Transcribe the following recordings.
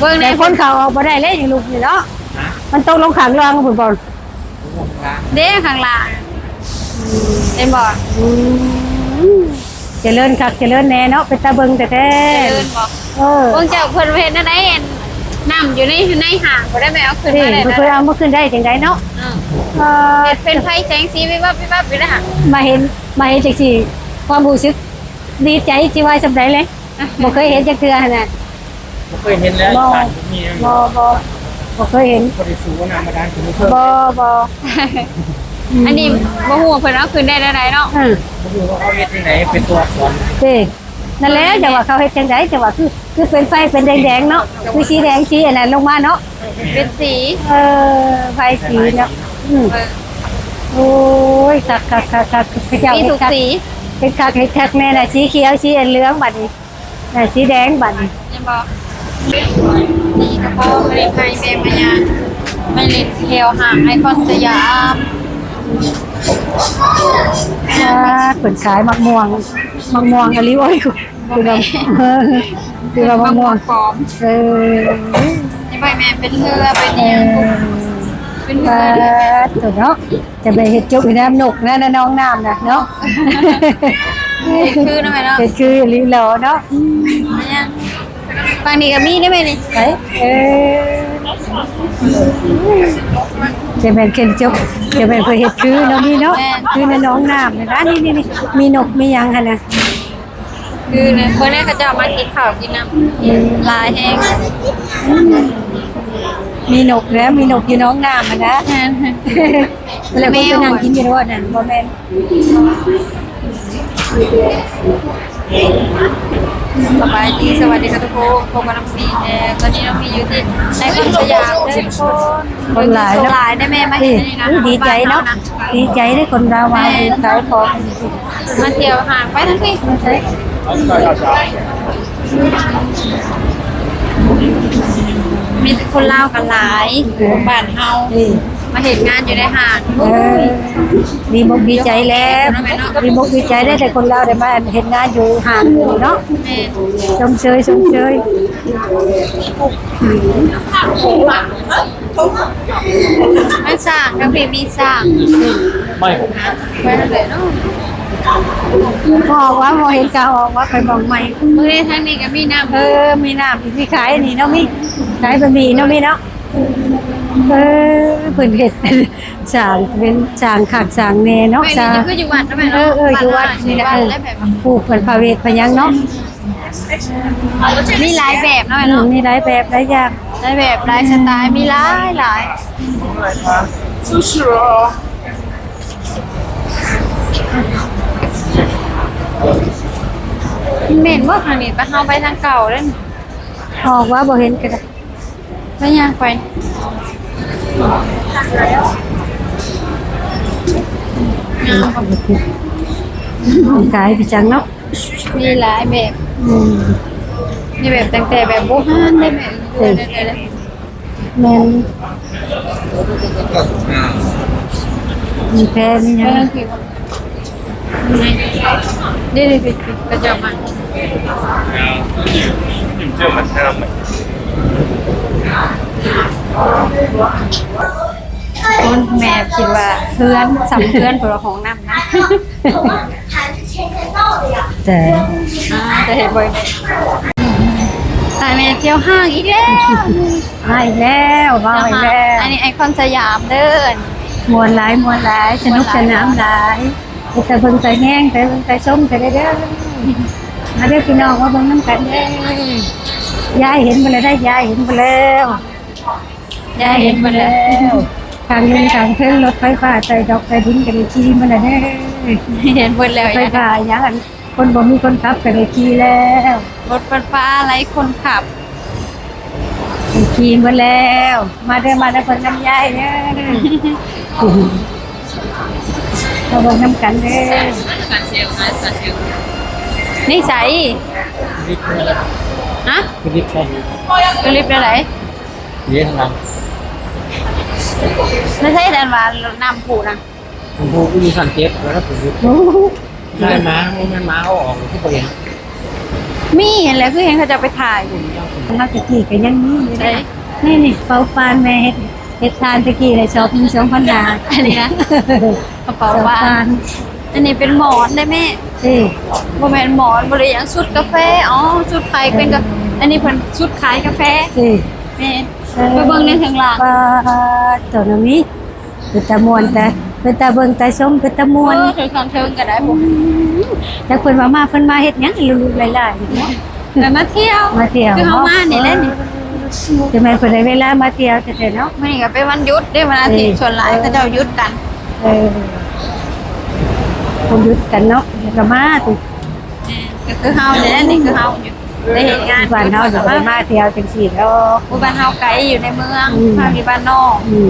บิ่งใน แต่คนเขาออกบ่ได้เลยอย่างลูกนี่เนาะมันตกลงขังรางพุ่นบ่ เด้ข้างล่างเห็นบ่ เจริญคักเจริญแน่เนาะเป็นตาเบิ่งแต่แท้ เดินบ่ เออ เบิ่งเจ้าเพิ่นเฮ็ดนั่นได้น้ำอยู่ในห่างบ่ได้แม่เอาขึ้น นี่ มาได้ บ่เคยเอามาขึ้นได้จังไดเนาะเฮ็ดเป็นไฟแสงสีวิบวับวิบวับอยู่นะฮะ มาเห็นจังซี่ความรู้สึกดีใจสิว่าสำใดเลยบ่เคยเห็นจักเทื่อหั่นน่ะ ไม่เคยเห็นแล้วผ่านมี บ่เคยเห็น บริสุทธิ์นามดานถึงเพิ่ม บ่ อันนี้บ่ฮู้ว่าเพิ่นเอาขึ้นได้ได้เนาะ อือ ไม่รู้ว่าเขาเฮ็ดที่ไหนเป็นตัวอักษร เด้นั่นแหละจังว่าเขาเฮ็ดจังไดจังว่าคือเป็นไฟเป็นแดงๆเนาะคือสีแดงสีอันนั้นลงมาเนาะ เป็นสี ไฟสีเนาะโอ้ยคักเจ้า มีทุกสี เฮ็ดคักแม่น่ะสีเขียวสีเหลืองบัดนี้น่ะสีแดงบัดนี้ เห็นบ่นี่ก็พอไม่ได้ให้แม่มาย่างไม่เล่นเทวห่างไอคอนสยาม เปิดขายมะม่วงอะไรโอ้ยคือว่ามะม่วง ปลอมนี่ไปแม่เป็นเรือเป็นเนี่ยเป็นเรือ ตัวเนาะจะไปเห็ดจุกน้ำหนุกนะน้องน้ำนะเนาะ คือนะแม่เนาะ คือลิ้นหล่อเนาะ มาย่างบางทีก็มีได้ไหมนี่ จะเป็นเข็นจุกจะเป็นเพื่อเห็ดคือน้องนี่เนาะคือน้องน้ำนะนี่มีนกมียังค่ะนะ คือเนี่ยคนนี้เขาจะมากินข้าวกินน้ำลายแห้ง มีนกแล้วมีนกอยู่น้องน้ำนะแล้วก็จะนั่งกินอยู่ด้วยนั่นโมเมนต์ สบายดีสวัสดีค่ะทุกคนพบกับน้องมีตอนนี้น้องมีอยู่ที่ในคอนสยามทุกคน หลาย หลายได้แม่มาเห็นนี่นะ ดีใจเนาะดีใจได้คนเรามาขายของ มาเที่ยวห่างไปทั้งที่มีคนเล่ากันหลายบ้านเฮามาเห็นงานอยู่ในห้าง ดีมกดีใจแล้วดีมกดีใจได้แต่คนเราได้มาเห็นงานอยู่ห่างอยู่เนาะชมเชยไม่สร้างทั้งพี่มีสร้าง ไม่ ไปทางไหนเนาะ บอกว่าโมเห็นกาออกว่าไปมองใหม่ เมื่อทางนี้ก็มีน้ำ มีน้ำมีขายนี่เนาะมีขายบะหมี่เนาะมีเนาะเพิ่นเฮ็ดสร้างเป็นสร้างขากสร้างแน่เนาะ ไม่ สร้าง นี่คืออยู่วัดนะแม่เนาะ อยู่วัดนี่นะปลูกเพิ่นพาเวทพยังเนาะ มีหลายแบบนะแม่เนาะ มีหลายแบบหลายอย่าง หลายแบบหลายสไตล์มีหลายซูชิโร่ เหม็นว่าทางนี้ไปเฮาไปทางเก่าเล่น ออกว่าบ่เห็นก็ได้ ไปย่างไป ขายพี่จังเนาะ มีหลายแบบมีแบบตั้งแต่แบบโบราณได้ไหม แม่นมีแพนมีหยัง นี่คือกระจกมัน เจอมันแทบ คนแม่คิดว่าเพื่อนสำเพื่อนตัวของน้ำนะ แต่ จะเห็นบ่อยตายแม่เที่ยวห้างอีกแล้ว มาอีกแล้วมาอีกแล้ว อันนี้ไอคอนสยามเดิน มวนหลายสนุกสนานหลายแต่เบิ่งแต่แห้งแต่เบิ่งแต่ส้มแต่เด้อมาเด้อพี่น้องมาเบิ่งน้ำกันเด้อยายเห็นบ่แล้วได้ยายเห็นบ่แล้ว ได้เห็นหมดแล้ว ทางนึงทางเพิ่นรถไฟฟ้าใส่ดอกใส่ดินก็ได้ขี่มาแล้วเด้อ เห็นหมดแล้ว ไฟฟ้าอย่างนั้นคนบ่มีคนขับก็ได้ขี่แล้ว รถไฟฟ้าไร้คนขับ ได้ขี่มาแล้ว มาเด้อมาเพิ่นน้ำยายเด้อมาเบิ่งน้ำกันเด้อ นี่ใสฮะ คือรีบใช่ กลิปได้ไหน เยอะนะ ไม่ใช่แดนวานนำผูนะ ผมพูดมีสันเจ็บแล้วผมใช่ม้ามันม้าเขาออกที่เปลี่ยน มีเห็นแล้วคือเห็นเขาจะไปถ่าย ผม เฮาตะกี้ก็ยังมีอยู่ ใช่ นี่เป่าปานแม่เฮ็ดทานตะกี้ได้ชอบ2,000 บาท อันนี้นะกระเป๋าบ้าน อันนี้เป็นหมอนได้แม่ นี่ บ่แม่นหมอนบ่ได้หยังชุดกาแฟอ๋อชุดขายเป็นกับอันนี้เพิ่นชุดขายกาแฟ นี่ แม่ไปเบิ่งในข้างล่าง ปลาตัวน้ำนี้เป็นตะมวนแต่เป็นตะเบิ่งตะส้มเป็นตะมวน ถึงข้างเทิงก็ได้ผม จักเพิ่นว่ามาเพิ่นมาเฮ็ดหยังลุๆหลายๆเนาะ แต่มาเที่ยว มาเที่ยว คือเฮามานี่แหละนี่ จะแม่นเพิ่นได้เวลามาเที่ยวแท้ๆเนาะ มื้อนี้ก็เป็นวันหยุดเด้วันอาทิตย์ส่วนหลายเขาเจ้าหยุดกัน เออคนหยุดกันเนาะเดี๋ยวก็มาตุ ก็คือเฮานี่แหละนี่คือเฮาอยู่ได้เฮ็ดงาน บ้านเฮาเดี๋ยวไปมาเที่ยวจังซี่แล้ว ผู้บ้านเฮาไกลอยู่ในเมือง อืม เฮาอยู่บ้านนอก อืม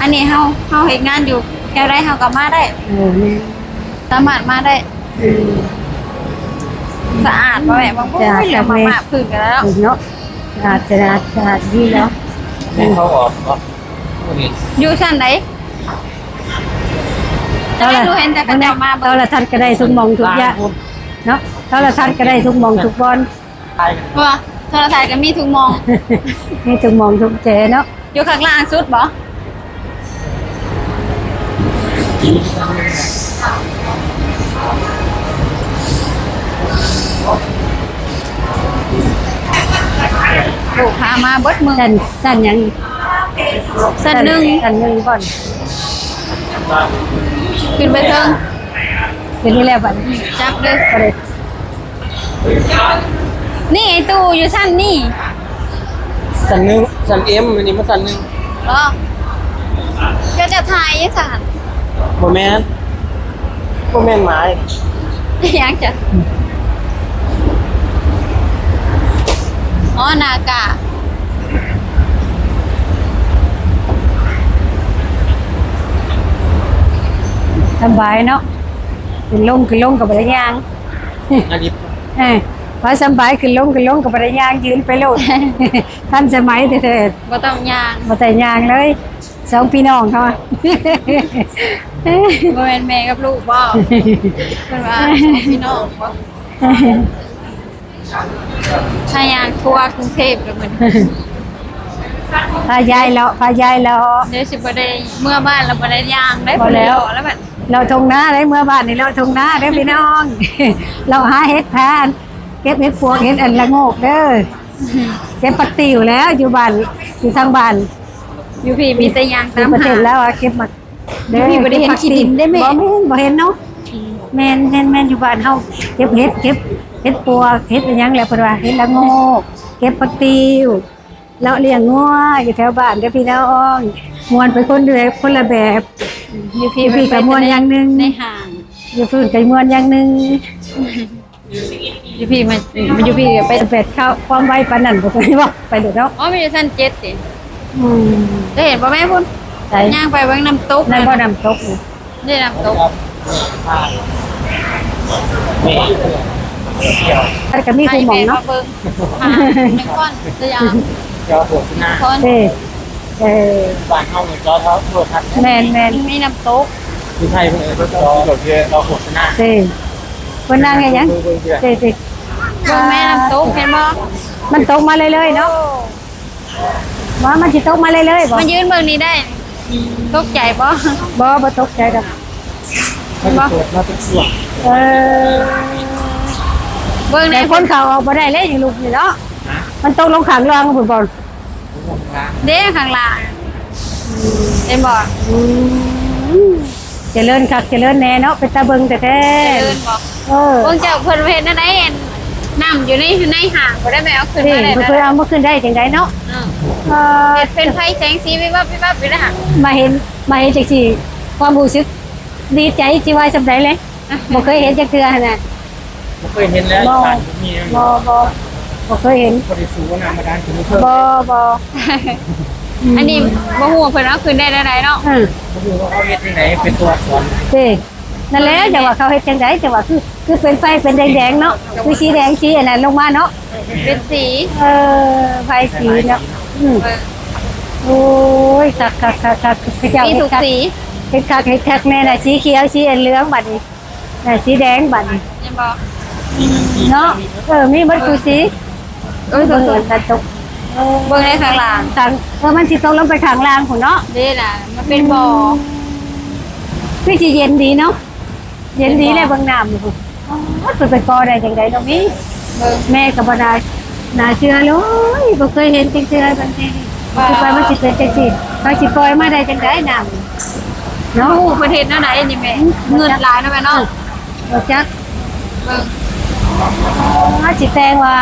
อันนี้เฮาเฮ็ดงานอยู่แค่ไรเฮาก็มาได้ นี่ สามารถมาได้ อืม สะอาดบ่แม่บางพวก สะอาด เหลือมา แม่ มากพื้นกันแล้ว เนาะสะอาดดีแล้ว แม่เขาออกก็ผู้นี้ อยู่ชั้นไหนแต่ไม่รู้เห็นแต่เขาจะมา โทรทัศน์ก็ได้ทุกหมองทุกอย่างเนาะโทรทัศน์ก็ได้ทุกหมองทุกบอน ไปกัน ว่าโทรทัศน์ก็มีทุกมอง มีทุกหมองทุกเจเนาะ อยู่ข้างล่างสุดบ่ลูกพามาเบิดมือ สั้นหยังอีก สั้นหนึ่ง สั้นหนึ่งก่อน ขึ้นไปเทิง เป็นที่แล้วบัดนี้ จับเลย ก็เลย นี่ไอ้ตู้อยู่ชั้นนี่ สันหนึ่งสันเอ็มอันนี้มันสันหนึ่ง เหรอก็จะถ่ายยังสัน โมแมนโมแมนไม้ อยากจะอ๋อนากา สบายเนาะขึ้นลงกับบ่ได้ย่าง อันนี้ พอสบายขึ้นลงกับบ่ได้ย่างยืนไปโลด ทันสมัยเถิด บ่ต้องย่าง บ่ได้ย่างเลยสองพี่น้องเขาอะ บ่แม่นแม่กับลูกบ่เพิ่นว่าพี่น้องบ่ถ้าย่างทั่วกรุงเทพก็เหมือน พายายเลาะ เดี๋ยวสิบ่ได้เมื่อบ้านแล้วบ่ได้ย่างได้ บ่แล้ว แล้วแบบ เราทงหน้าได้เมื่อบ้านนี่เราทงหน้าเด้อพี่น้อง เราหาเฮ็ดทานเก็บเฮ็ดปวกเฮ็ดอันละโงกเด้อเก็บปักติวแล้วอยู่บ้านอยู่ทางบ้าน อยู่พี่มีแต่ย่าง ตา ตาม ม ประเท หา ศแล้วอะเก็บมา อยู่พี่บ่ได้เห็นขี้ดินได้แม่ บ่เห็นเนาะแม่นอยู่บ้านเฮาเก็บเฮ็ดปวกเฮ็ดอันหยังแหละเพิ่นว่าเฮ็ดละโงกเก็บปักติวแล้วเลี้ยงงัวอยู่แถวบ้านเด้อพี่น้องมวนไปคนเดียวคนละแบบ อยู่พี่ อยู่พี่ก็ม่วนอย่างหนึ่ง ในห้าง อยู่พื้นไก่มวนอย่างหนึง อยู่พี่มันอยู่พี่ก็ไป ไปเป็ดเข้าความไวปานนั้นบ่ไปบ่ไปเด้อเนาะ อ๋อมันอยู่ชั้น7ติ อืม ได้เห็นบ่แม่พุ่น ใส่ ย่างไปเบิ่งน้ำตก ในบ่น้ำตกนี่ ได้น้ำตก นี่ แล้วก็มีคู่หมองเนาะ เบิ่งหาจังก่อนจะย่าง จอหัวหน้า คน เด้เออ บ้านเขาเนี่ยจอเขาโทรทัศน์ แม่น มีน้ำตก คือไทยเพื่อนจอจอเพื่อเราหัวหน้า เด้เพิ่นนั่งให้หยังเด้ เบิ่งแม่น้ำตกเห็นบ่ มันตกมาเรื่อยๆเนาะว่ามันสิตกมาเรื่อยๆบ่ มันยืนเบิ่งนี้ได้ตกใจบ่ บ่ตกใจดอก มันเปิดมาเป็นช่วง เออ เบิ่งใน แต่คนเขาออกบ่ได้เลยอย่างลูกนี่เนาะมันตกลงข้างล่างพุ่นบ่ เด้ข้างล่างเห็นบ่ เจริญคักเจริญแน่เนาะเป็นตาเบิ่งแต่แท้ เดินบ่ เออ เบิ่งเจ้าเพิ่นเห็นนั่นได้เห็นน้ำอยู่ในห่างบ่ได้แม่เอาขึ้น นี่ มาได้ เพิ่นเอามาขึ้นได้จังไดเนาะ เออ เฮ็ดเป็นไฟแสงสีวิบวับอยู่นะฮะ มาเห็นจังซี่ความรู้สึกดีใจสิว่าสำใดเลยบ่เคยเห็นจักเทื่อหั่นน่ะ ไม่เคยเห็นแล้วผ่านมี บ่เคยเห็น บริสุทธิ์นามดานถึงเพิ่ม บ่ อันนี้บ่ฮู้ว่าเพิ่นเอาขึ้นได้ได้เนาะ เขาดูว่าเขาเฮ็ดที่ไหนเป็นตัวอักษร เด้นั่นแหละจังว่าเขาเฮ็ดจังไดจังว่าคือเป็นไฟเป็นแดงๆเนาะคือสีแดงสีอันนั้นลงมาเนาะ เป็นสี ไฟสีเนาะโอ้ยคักเจ้า มีทุกสี เฮ็ดคักแม่น่ะสีเขียวสีเหลืองบัดนี้น่ะสีแดงบัดนี้ ยังบ่ เนาะมีหมดทุกสี เออ เบิ่ง ส อันตะตก เบิ่งในข้างล่าง ทางมันสิตกลงไปข้างล่างพุ่นเนาะ เด้น่ะมันเป็นบ่อ พี่สิเย็นดีเนาะเย็นดีเลยเบิ่งน้ำนี่พุ่นอ๋อไปกอได้จังได๋ตรงนี้ เบิ่ง แม่ก็บ่ได้น่าเชื่อเลยบ่เคยเห็นจังซี่บางทีคิดว่ามันสิเป็นจังซี่เขาสิปล่อยมาได้จังได๋น้ำ เนาะ เนาะ ฮู้ประเทศแนวไหนนี่แม่เงินหลายเนาะแม่เนาะ บ่จัก เบิ่ง สิแตงว่า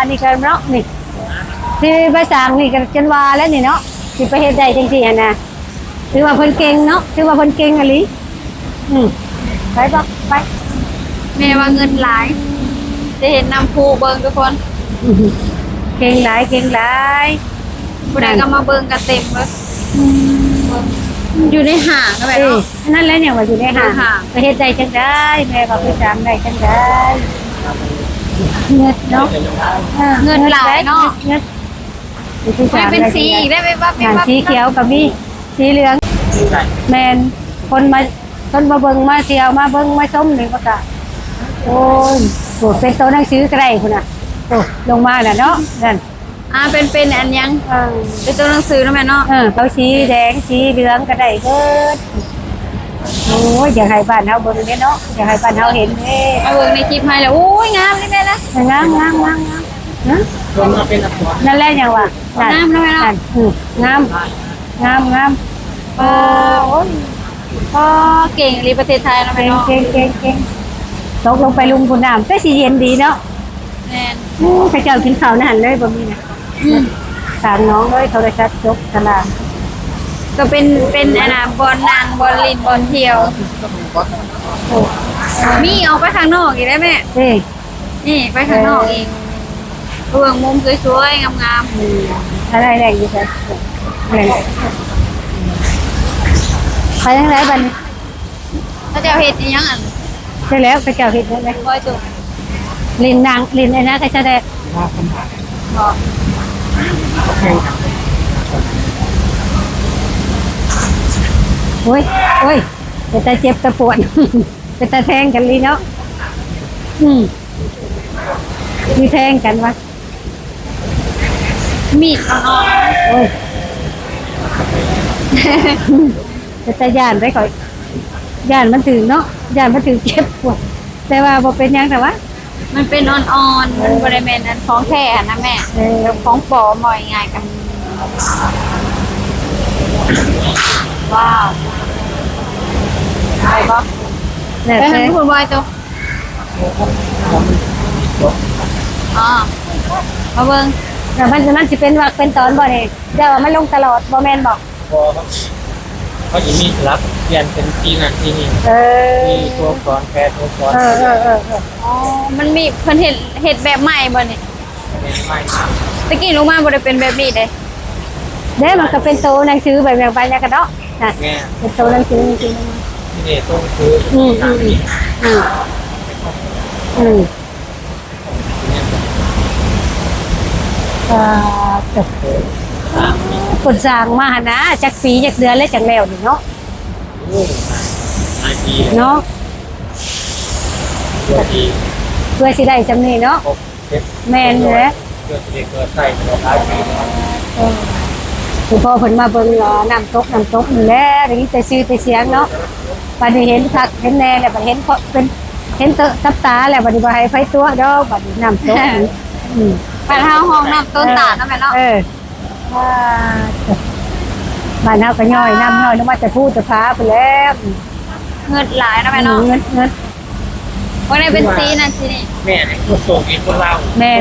นี่ก็เนาะนี่สิไปสร้างนี่ก็จนว่าแล้วนี่เนาะสิไปเฮ็ดได้จังซี่หั่นน่ะถือว่าเพิ่นเก่งเนาะถือว่าเพิ่นเก่งอีหลีไปบ่ไป แม่ว่าเงินหลายจะเห็นน้ำพุเบิ่งทุกคน เก่งหลายเก่งหลาย ผู้ใดก็มาเบิ่งกันเต็มเลยอยู่ในห้างก็แม่ เอ้ย เนาะ นั่นแหละเนี่ยว่าอยู่ในห้าง อยู่ในห้าง ไปเฮ็ดได้จังได๋แม่ก็ไปสร้างได้จังได๋เงินเนาะ เงินหลายเนาะ เงิน ไม่เป็นสีอีกได้ไหมว่าเป็น อ่า ว่า สีเขียวกับมีสีเหลืองแมนคนมาเบิ่งมาเที่ยวมาเบิ่งมาชมนี่ก็จะโอ้ยโหเป็นตัวหนังสือก็ได้พุ่นน่ะโอ้ลงมาน่ะเนาะนั่น เป็นอันยังเป็นตัวหนังสือเนาะแม่เนาะ เขาสีแดงสีเหลืองก็ได้เบิดโอ้ยอยากให้บ้านเฮาเบิ่งเด้เนาะอยากให้บ้านเฮาเห็นเด้ มาเบิ่งในคลิปให้แล้วโอ้ยงามเลยแม่นะ งามงามงามงามนะ รวมมาเป็นอักษร นั่นแหละอย่างว่านั่ งามเนาะแม่เนาะ นั่นงามงามงามโอ้ย ก็เก่งรีประเทศไทยเนาะแม่ เก่ง เนาะ เก่งเก่งเก่งตกลงไปลุมพุ่นน้ำก็สิเย็นดีเนาะ แม่น ข้าเจ้ากินข้าวนั่นเลยบ่มีนะถามน้องเลยโทรศัพท์จกตลาด ก็เป็นอันน่ะบอลนางบอลลินบอลเที่ยว โอ้ มีออกไปข้างนอกอีกได้แม่ เอ้ย นี่ไปข้างนอกอีกเบื้องมุมสวยๆงาม อะไรแรงอยู่ใช่อะไรไปทางไหนบัดนี้ ๆถ้าเจ้าเฮ็ดอีหยังอัน ได้แล้วข้าเจ้าเฮ็ดได้ไหม คอยจุก ลินนางลินไอ้นะข้าเจ้าได้ มาคำถาม บอก แข่งกัน โอ้ยโอ้ยเป็นตาเจ็บตาปวด เป็นตาแทงกันลีเนาะมีแทงกันวะ มีดอ่อน โอ้ย จะตาย่านไปก่อนย่านมันถึงเนาะย่านมันถึงเจ็บปวดแต่ว่าบ่เป็นหยังแต่ว่า ๆมันเป็นอ่อนๆมันบริเวณอันของแท้อะนะแม่ เออ ของปลอมหน่อยง่ายกันว้าวไปบ่ เนี่ย ไป เค ทาง ย คุณบอยตัวอ๋อมาเบิ่ง แต่มันสิเป็นว่าเป็นตอนบ่เนี่ยเดี๋ยวมันลงตลอดบ่แม่นบอก พอเขาจะมีรับเปลี่ยนเป็นปีนั้นปีนี้ เออ มีตัวกรแพทย์ตัวกร เออเออเออ อ๋อมันมีเพิ่นเฮ็ดแบบใหม่บ่นี่ เป็นไม่ ตะกี้ลงมาบ่ได้เป็นแบบนี้เด้ เด้มันก็เป็นโตหนังสือแบบแบบกันเนาะน่ะ แง่ เป็นโตหนังสือจริง ที่นี่ต้องคือ ๆอืมกดสร้างมาหนะจักปีจักเดือนแล้วจังแล้วนี่เนาะ หลายปี เนาะ เพื่อที่ เพื่อสิได้จำนี้เนาะ พบเช็ด แม่นแหละ เพื่อที่เกิดใส่ตัวท้ายปี คือพอเพิ่นมาเบิ่งน้ำตกนี่แหละได้ยินแต่ชื่อแต่เสียงเนาะบัดนี้เห็นคักเห็นแน่แล้วบัดเห็นเป็นเห็นเตอะทับตาแล้วบัดนี้บ่ให้ไฟตัวดอกบัดนี้น้ำตกอืม บ้านเฮาห้องน้ำต้นตาลเนาะแม่เนาะ ว่าบ้านเฮาก็ย่อยน้ำย่อยลงมาแต่พูดแต่พาไปแล้ว เงินหลายเนาะแม่เนาะ เงิน บ่ได้เป็นสีนั่นสินี่ แม่เนี่ยคนส่งเองคนเล่า แม่น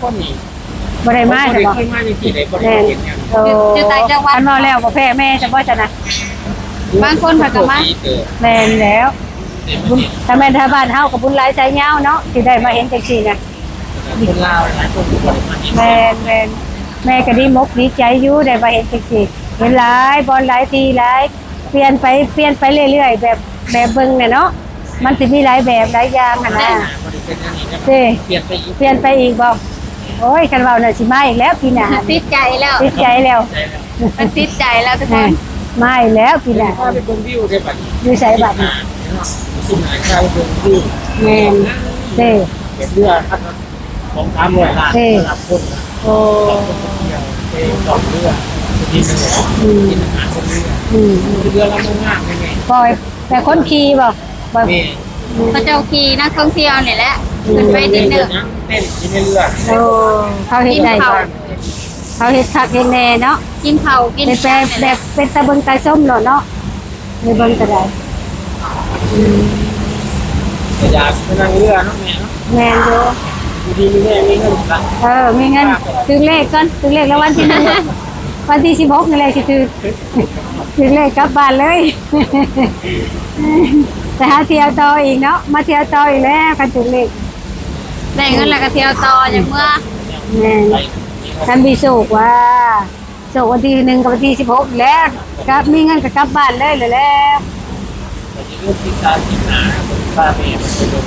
คนนี้ บ่ได้มาใช่บ่ เคยมาในที่ไหนบ่ได้ แม่น เห็นยัง อยู่ต่างจังหวัด คันเว้าแล้วบ่แพ้แม่จะบ่จะนะ บางคนเพิ่นก็มา แม่นแล้วบุญถ้าแม่นถ้าบ้านเฮาก็บุญหลายใจยาวเนาะสิได้มาเห็นจังซี่นะ คนเล่าหลายคนทุกคนมาที่ แม่ก็ดีมกดีใจอยู่ได้มาเห็นจังซี่เห็นหลายบอลหลายทีหลายเปลี่ยนไปเรื่อยๆแบบเบิ่งน่ะเนาะมันสิมีหลายแบบหลายอย่างหั่นน่ะ บริเป็นอันนี้นะ เด้ เปลี่ยนไปอีก เปลี่ยนไปอีกบ่โอ้ยคันเว้าน่ะสิมาอีกแล้วปีหน้า ติดใจแล้ว ติดใจแล้ว มันติดใจแล้วทุกคน มาอีกแล้วปีหน้า ถ้าเป็นคนวิวได้บัด อยู่ไสบัดนี้ ที่ไหนใช่เป็นวิว แม่นเด้ เป็นเรือท่านของ300 ล้านสำหรับคน เ โอ้ เที่ยวไปจอดเรือกินอาหารบนเรือ อืม เรือเรามากๆไง ปล่อยแต่คนขี่บ่บ่ นี่ พระเจ้าขี่นักท่องเที่ยวนี่แหละขึ้นไปดินเนอร์ เต้นกินในเรือ โอ้เขาเฮ็ดได้บ่เขาเฮ็ดคักเฮ็ดแน่เนาะ กินเผากิน เป็นแบบเป็นตะเบิงตาส้มเหรอเนาะในเบิงตะได จะอยากไปนั่งเรือเนาะแม่เนาะ แม่นอยู่ ดีมีแม่มีเงินละ มีเงินถึงเลขก่อนถึงเลขแล้ววันที่ 1วันที่16นี่แหละสิถึงเลขกลับบ้านเลย แต่หาเที่ยวต่ออีกเนาะมาเที่ยวต่ออีกแล้วกันถึงเลข ได้เงินแล้วก็เที่ยวต่ออย่างเมื่อ แม่นท่านมีโชคว่าโชควันที่1กับวันที่16แล้วก็มีเงินก็กลับบ้านเลยแล้ว แต่ที่เรื่องที่การที่หาป้าเมย์มันเป็น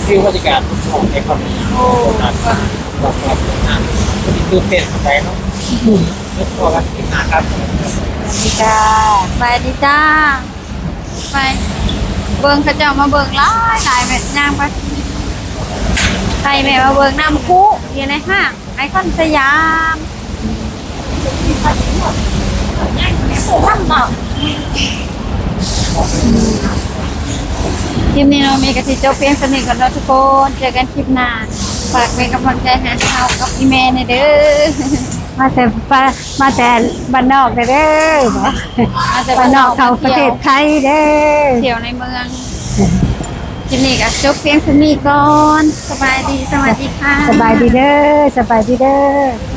ฟิวบรรยากาศของในความมีโอ้การบอกว่างานที่ดูเต้นไปเนาะแล้วพอกันที่หาครับ นี่จ้า ไปดีจ้าไปเบิ่งเขาเจ้ามาเบิ่งหลายแม่ย่างไปใครแม่มาเบิ่งน้ำคุอยู่ในห้างไอคอนสยามคลิปนี้เรามีกระติจบเพียงสนิทกันแล้วทุกคนเจอกันคลิปหน้าฝากเป็นกำลังใจให้เรากับอีเมลในเด้อ มาแต่บ้านนอกเด้อมาแต่ บ้านนอกเขาประเทศไทยเด้อ เที่ยวในเมืองคลิปนี้ก็จบเพียงสนิทก่อนสบายดีสวัสดีค่ะ สบายดีเด้อสบายดีเด้อ